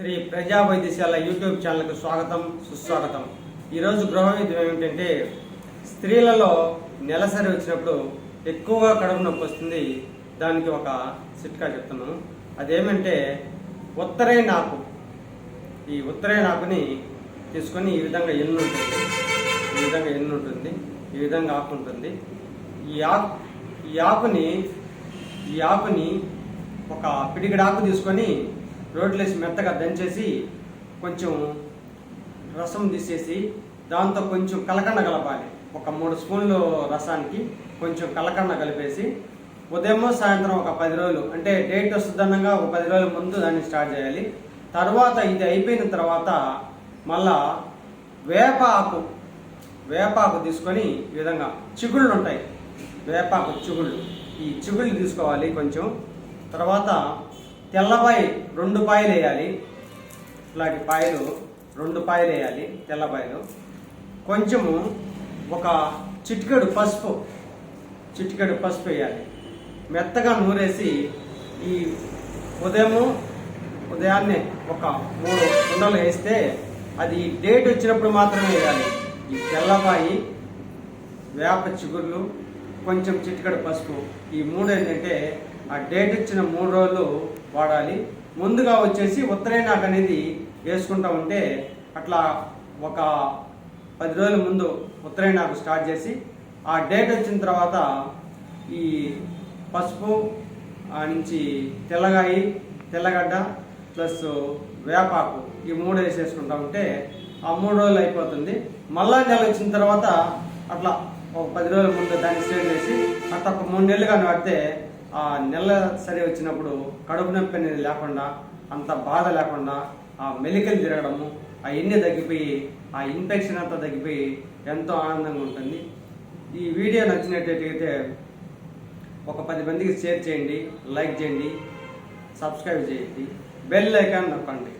శ్రీ ప్రజా వైద్యశాల యూట్యూబ్ ఛానల్కు స్వాగతం సుస్వాగతం. ఈరోజు గృహ వైద్యం ఏమిటంటే, స్త్రీలలో నెలసరి వచ్చినప్పుడు ఎక్కువగా కడుపు నొప్పి వస్తుంది. దానికి ఒక చిట్కా చెప్తున్నాను. అదేమంటే ఉత్తరైన ఆకు. ఈ ఉత్తరైన ఆకుని తీసుకొని ఈ విధంగా ఎన్ను ఉంటుంది, ఈ విధంగా ఆకు ఉంటుంది. ఈ ఆకుని ఒక పిడికిడి ఆకు తీసుకొని రోట్లేసి మెత్తగా దంచేసి కొంచెం రసం తీసేసి దాంతో కొంచెం కలకండ కలపాలి. ఒక 3 స్పూన్లు రసానికి కొంచెం కలకండ కలిపేసి ఉదయం సాయంత్రం ఒక 10 రోజులు, అంటే డేట్ వస్తుందన్నగా ఒక 10 రోజుల ముందు దాన్ని స్టార్ట్ చేయాలి. తర్వాత ఇది అయిపోయిన తర్వాత మళ్ళా వేపాకు తీసుకొని ఈ విధంగా చిగుళ్ళు ఉంటాయి, వేపాకు చిగుళ్ళు, ఈ చిగుళ్ళు తీసుకోవాలి కొంచెం. తర్వాత తెల్లపాయి 2 పాయలు వేయాలి. ఇట్లాంటి పాయలు 2 పాయలు వేయాలి, తెల్లపాయలు. కొంచెము ఒక చిటికెడు పసుపు వేయాలి. మెత్తగా నూరేసి ఈ ఉదయాన్నే ఒక 3 కుండలు వేస్తే అది డేట్ వచ్చినప్పుడు మాత్రమే వేయాలి. ఈ తెల్లపాయి, వేప చిగుర్లు, కొంచెం చిటికెడు పసుపు, ఈ 3 ఏంటంటే ఆ డేట్ ఇచ్చిన 3 రోజులు వాడాలి. ముందుగా వచ్చేసి ఉత్తరైనాకు అనేది వేసుకుంటూ ఉంటే అట్లా ఒక 10 రోజుల ముందు ఉత్తరైనాకు స్టార్ట్ చేసి ఆ డేట్ వచ్చిన తర్వాత ఈ పసుపు నుంచి తెల్లగడ్డ ప్లస్ వేపాకు ఈ 3 వేసేసుకుంటా ఉంటే ఆ 3 రోజులు అయిపోతుంది. మళ్ళా నెల వచ్చిన తర్వాత అట్లా ఒక 10 రోజుల ముందు దాన్ని స్టేట్ చేసి అట్లా ఒక 3 నెలలు కానీ వాడితే ఆ నెల సరి వచ్చినప్పుడు కడుపు నొప్పి అనేది లేకుండా, అంత బాధ లేకుండా, ఆ మెలికలు తిరగడము అవన్నీ తగ్గిపోయి ఆ ఇన్ఫెక్షన్ అంతా తగ్గిపోయి ఎంతో ఆనందంగా ఉంటుంది. ఈ వీడియో నచ్చినట్టయితే ఒక 10 మందికి షేర్ చేయండి, లైక్ చేయండి, సబ్స్క్రైబ్ చేయండి, బెల్ ఐకాన్ నొక్కండి.